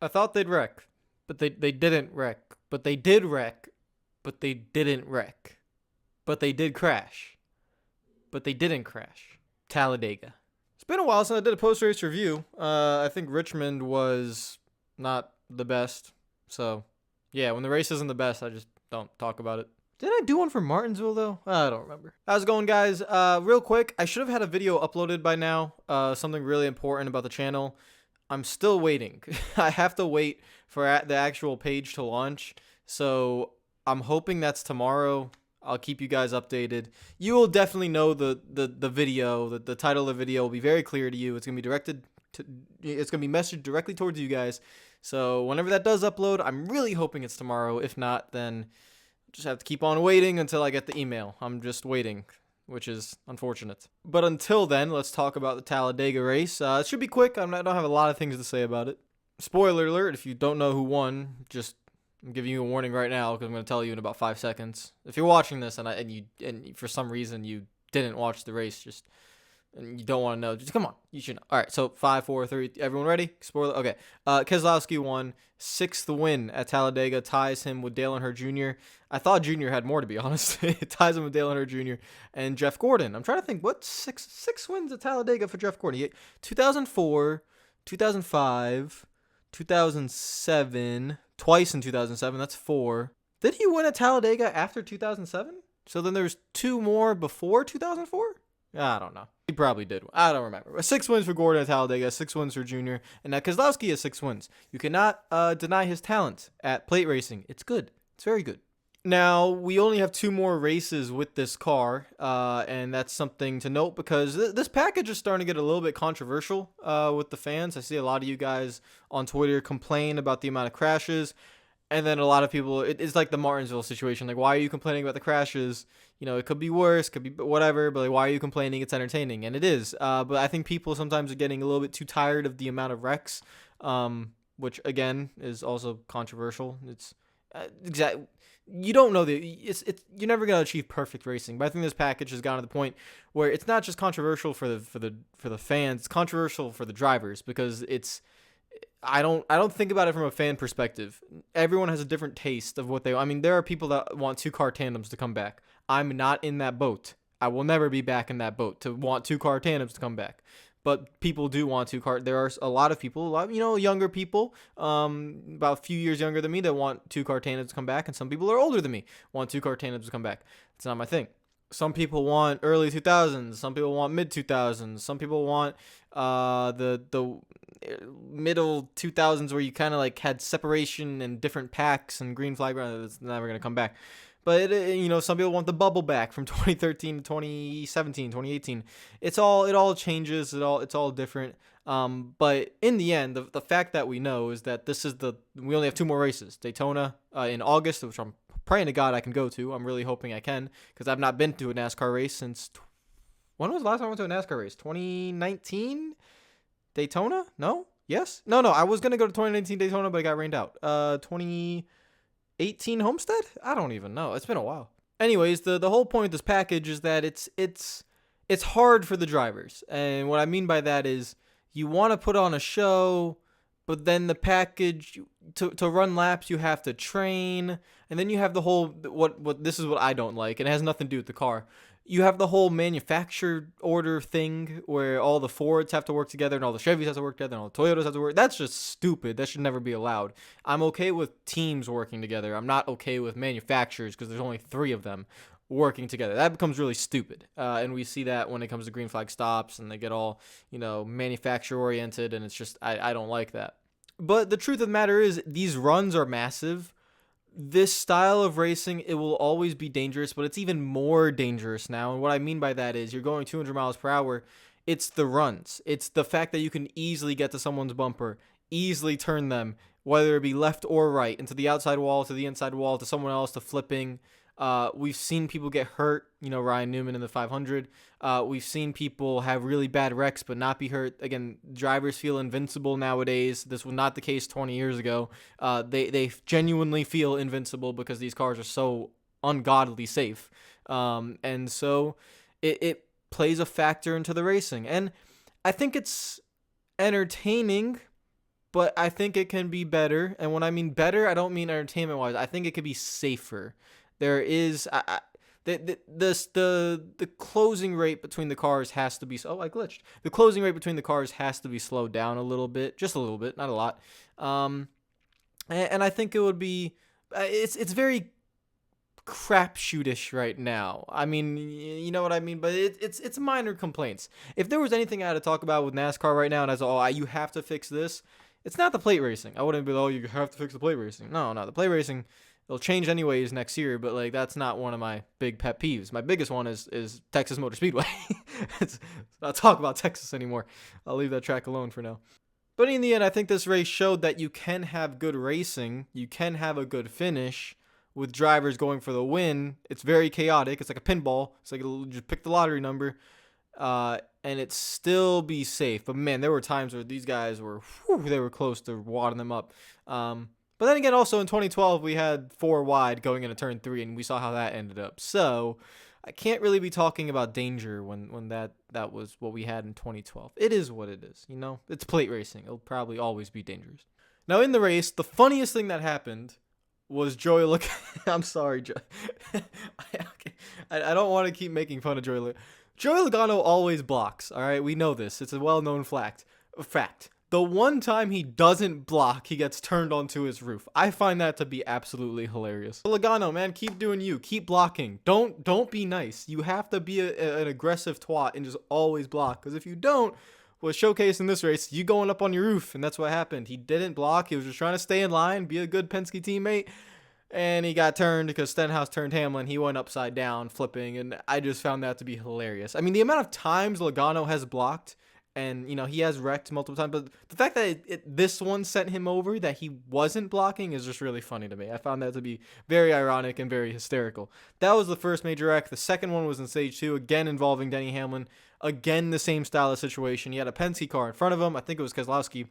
I thought they'd wreck, but they didn't wreck. But they did wreck, but they didn't wreck. But they did crash, but they didn't crash. Talladega. It's been a while since I did a post-race review. I think Richmond was not the best. So, yeah, when the race isn't the best, I just don't talk about it. Did I do one for Martinsville, though? I don't remember. How's it going, guys? Real quick, I should have had a video uploaded by now. Something really important about the channel. I'm still waiting. I have to wait for the actual page to launch. So I'm hoping that's tomorrow. I'll keep you guys updated. You will definitely know the video. The title of the video will be very clear to you. It's gonna be it's gonna be messaged directly towards you guys. So whenever that does upload, I'm really hoping it's tomorrow. If not, then just have to keep on waiting until I get the email. I'm just waiting, which is unfortunate. But until then, let's talk about the Talladega race. It should be quick. I don't have a lot of things to say about it. Spoiler alert, if you don't know who won, I'm giving you a warning right now because I'm going to tell you in about 5 seconds. If you're watching this and for some reason you didn't watch the race, and you don't want to know, just come on, you should know. All right, so 5, 4, 3, everyone ready? Spoiler. Okay. Keselowski won, 6th win at Talladega, ties him with Dale Earnhardt Jr. I thought Jr. had more, to be honest. It ties him with Dale Earnhardt Jr. and Jeff Gordon. I'm trying to think, what six wins at Talladega for Jeff Gordon? 2004, 2005, 2007, twice in 2007. That's 4. Did he win at Talladega after 2007? So then there's 2 more before 2004? I don't know. He probably did. I don't remember. 6 wins for Gordon at Talladega, 6 wins for Junior, and now Keselowski has 6 wins. You cannot deny his talent at plate racing. It's good. It's very good. Now, we only have 2 more races with this car, and that's something to note because this package is starting to get a little bit controversial with the fans. I see a lot of you guys on Twitter complain about the amount of crashes, and then a lot of people, it's like the Martinsville situation. Like, why are you complaining about the crashes? You know, it could be worse, could be whatever, but like, why are you complaining? It's entertaining, and it is. But I think people sometimes are getting a little bit too tired of the amount of wrecks, which, again, is also controversial. It's exactly. You don't know you're never gonna achieve perfect racing, but I think this package has gotten to the point where it's not just controversial for the fans, it's controversial for the drivers because I don't think about it from a fan perspective. Everyone has a different taste of what I mean, there are people that want 2-car tandems to come back. I'm not in that boat. I will never be back in that boat to want 2-car tandems to come back. But people do want 2-car. There are a lot of people, younger people, about a few years younger than me that want 2-car tandems to come back, and some people are older than me want 2-car tandems to come back. It's not my thing. Some people want early 2000s. Some people want mid 2000s. Some people want the middle 2000s where you kind of like had separation and different packs and green flag. It's never gonna come back. But some people want the bubble back from 2013 to 2017, 2018. It all changes. It's all different. But in the end, the fact that we know is that we only have 2 more races. Daytona in August, which I'm praying to God I can go to. I'm really hoping I can because I've not been to a NASCAR race since. When was the last time I went to a NASCAR race? 2019 Daytona? No? Yes? No. I was gonna go to 2019 Daytona, but it got rained out. 2018 Homestead? I don't even know. It's been a while. Anyways, the whole point of this package is that it's hard for the drivers, and what I mean by that is you want to put on a show, but then the package to run laps you have to train, and then you have the whole what this is what I don't like, and it has nothing to do with the car. You have the whole manufactured order thing where all the Fords have to work together and all the Chevys have to work together and all the Toyotas have to work. That's just stupid. That should never be allowed. I'm okay with teams working together. I'm not okay with manufacturers because there's only 3 of them working together. That becomes really stupid. And we see that when it comes to green flag stops and they get all, manufacturer oriented, and it's just, I don't like that. But the truth of the matter is these runs are massive. This style of racing, it will always be dangerous, but it's even more dangerous now. And what I mean by that is you're going 200 miles per hour. It's the runs. It's the fact that you can easily get to someone's bumper, easily turn them, whether it be left or right, into the outside wall, to the inside wall, to someone else, to flipping. We've seen people get hurt, Ryan Newman in the 500. We've seen people have really bad wrecks but not be hurt. Again, drivers feel invincible nowadays. This was not the case 20 years ago. They genuinely feel invincible because these cars are so ungodly safe. And so it plays a factor into the racing. And I think it's entertaining, but I think it can be better. And when I mean better, I don't mean entertainment-wise. I think it could be safer. There is the closing rate between the cars has to be. Oh, I glitched. The closing rate between the cars has to be slowed down a little bit, just a little bit, not a lot. And I think it would be. It's very crapshootish right now. I mean, you know what I mean, but it's minor complaints. If there was anything I had to talk about with NASCAR right now, and I was you have to fix this. It's not the plate racing. I wouldn't be you have to fix the plate racing. No, the plate racing. It'll change anyways next year, but like that's not one of my big pet peeves. My biggest one is Texas Motor Speedway. I'll talk about Texas anymore. I'll leave that track alone for now. But in the end, I think this race showed that you can have good racing. You can have a good finish with drivers going for the win. It's very chaotic. It's like a pinball. It's like just pick the lottery number, and it still be safe. But man, there were times where these guys they were close to wadding them up. But then again, also in 2012, we had 4 wide going into turn 3, and we saw how that ended up. So I can't really be talking about danger when that was what we had in 2012. It is what it is, you know? It's plate racing. It'll probably always be dangerous. Now, in the race, the funniest thing that happened was Joey Logano. I'm sorry, Joey. I don't want to keep making fun of Joey Logano. Joey Logano always blocks, all right? We know this. It's a well-known fact. The one time he doesn't block, he gets turned onto his roof. I find that to be absolutely hilarious. Logano, man, keep doing you. Keep blocking. Don't be nice. You have to be an aggressive twat and just always block. Because if you don't, was showcased in this race, you going up on your roof, and that's what happened. He didn't block. He was just trying to stay in line, be a good Penske teammate, and he got turned because Stenhouse turned Hamlin. He went upside down, flipping, and I just found that to be hilarious. I mean, the amount of times Logano has blocked, and, you know, he has wrecked multiple times, but the fact that this one sent him over, that he wasn't blocking, is just really funny to me. I found that to be very ironic and very hysterical. That was the first major wreck. The second one was in stage 2, again involving Denny Hamlin. Again, the same style of situation. He had a Penske car in front of him. I think it was Keselowski.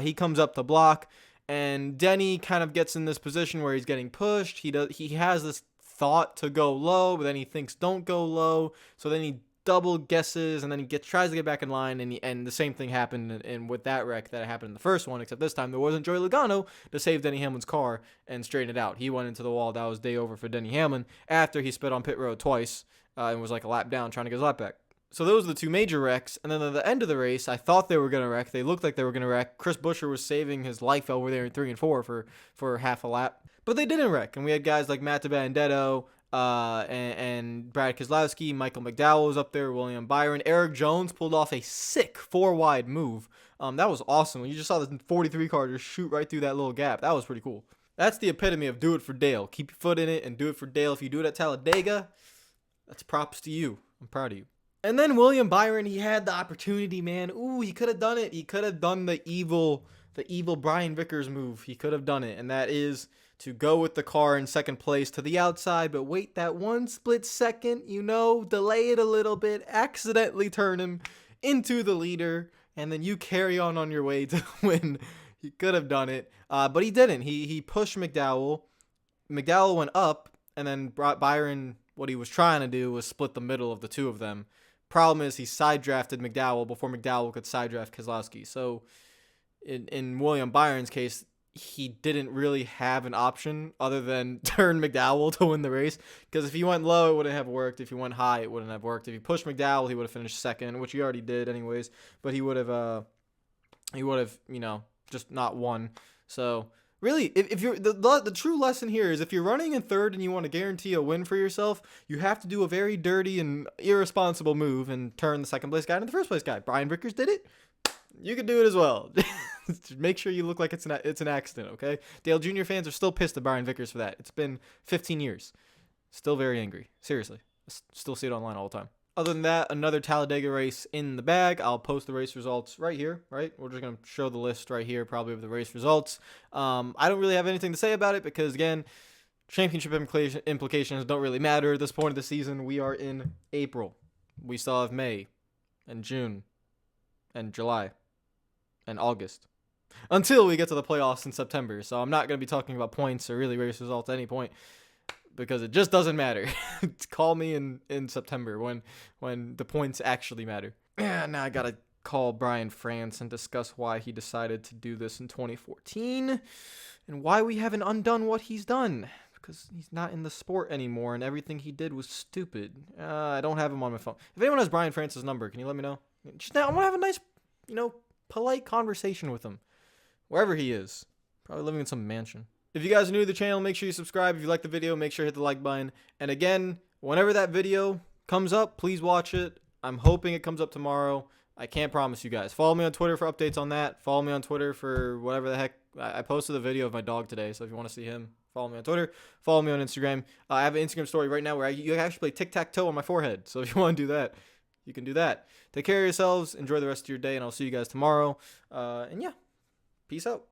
He comes up to block, and Denny kind of gets in this position where he's getting pushed. He has this thought to go low, but then he thinks don't go low. So then he double guesses, and then he tries to get back in line, and the same thing happened and with that wreck that happened in the first one, except this time there wasn't Joey Logano to save Denny Hamlin's car and straighten it out. He went into the wall. That was day over for Denny Hamlin after he spit on pit road twice and was like a lap down trying to get his lap back. So those are the 2 major wrecks, and then at the end of the race, I thought they were going to wreck. They looked like they were going to wreck. Chris Buescher was saving his life over there in 3 and 4 for half a lap, but they didn't wreck, and we had guys like Matt DiBenedetto, and Brad Keselowski, Michael McDowell was up there, William Byron. Eric Jones pulled off a sick 4-wide move. That was awesome. You just saw the 43 car just shoot right through that little gap. That was pretty cool. That's the epitome of do it for Dale. Keep your foot in it and do it for Dale. If you do it at Talladega, that's props to you. I'm proud of you. And then William Byron, he had the opportunity, man. Ooh, he could have done it. He could have done the evil Brian Vickers move. He could have done it, and that is to go with the car in second place to the outside, but wait that 1 split second, delay it a little bit, accidentally turn him into the leader, and then you carry on your way to win. He could have done it, but he didn't. He pushed McDowell. McDowell went up, and then brought Byron. What he was trying to do was split the middle of the 2 of them. Problem is, he side drafted McDowell before McDowell could side draft Keselowski. So in William Byron's case, he didn't really have an option other than turn McDowell to win the race. Because if he went low, it wouldn't have worked. If he went high, it wouldn't have worked. If he pushed McDowell, he would have finished second, which he already did anyways. But he would have, just not won. So really, if you're the true lesson here is if you're running in third and you want to guarantee a win for yourself, you have to do a very dirty and irresponsible move and turn the second place guy into the first place guy. Brian Vickers did it. You can do it as well. Make sure you look like it's an accident, okay? Dale Jr. fans are still pissed at Brian Vickers for that. It's been 15 years. Still very angry. Seriously. I still see it online all the time. Other than that, another Talladega race in the bag. I'll post the race results right here, right? We're just going to show the list right here, probably of the race results. I don't really have anything to say about it because, again, championship implications don't really matter at this point of the season. We are in April. We still have May and June and July and August until we get to the playoffs in September. So I'm not going to be talking about points or really race results at any point because it just doesn't matter. Call me in September when the points actually matter. Now I got to call Brian France and discuss why he decided to do this in 2014 and why we haven't undone what he's done, because he's not in the sport anymore and everything he did was stupid. I don't have him on my phone. If anyone has Brian France's number, can you let me know? Just now, I want to have a nice, polite conversation with him, wherever he is. Probably living in some mansion. If you guys are new to the channel, make sure you subscribe. If you like the video, make sure you hit the like button. And again, whenever that video comes up, please watch it. I'm hoping it comes up tomorrow. I can't promise you guys. Follow me on Twitter for updates on that. Follow me on Twitter for whatever the heck. I posted a video of my dog today, so if you want to see him, follow me on Twitter. Follow me on Instagram. I have an Instagram story right now where you actually play tic-tac-toe on my forehead. So if you want to do that, you can do that. Take care of yourselves. Enjoy the rest of your day, and I'll see you guys tomorrow. And yeah, peace out.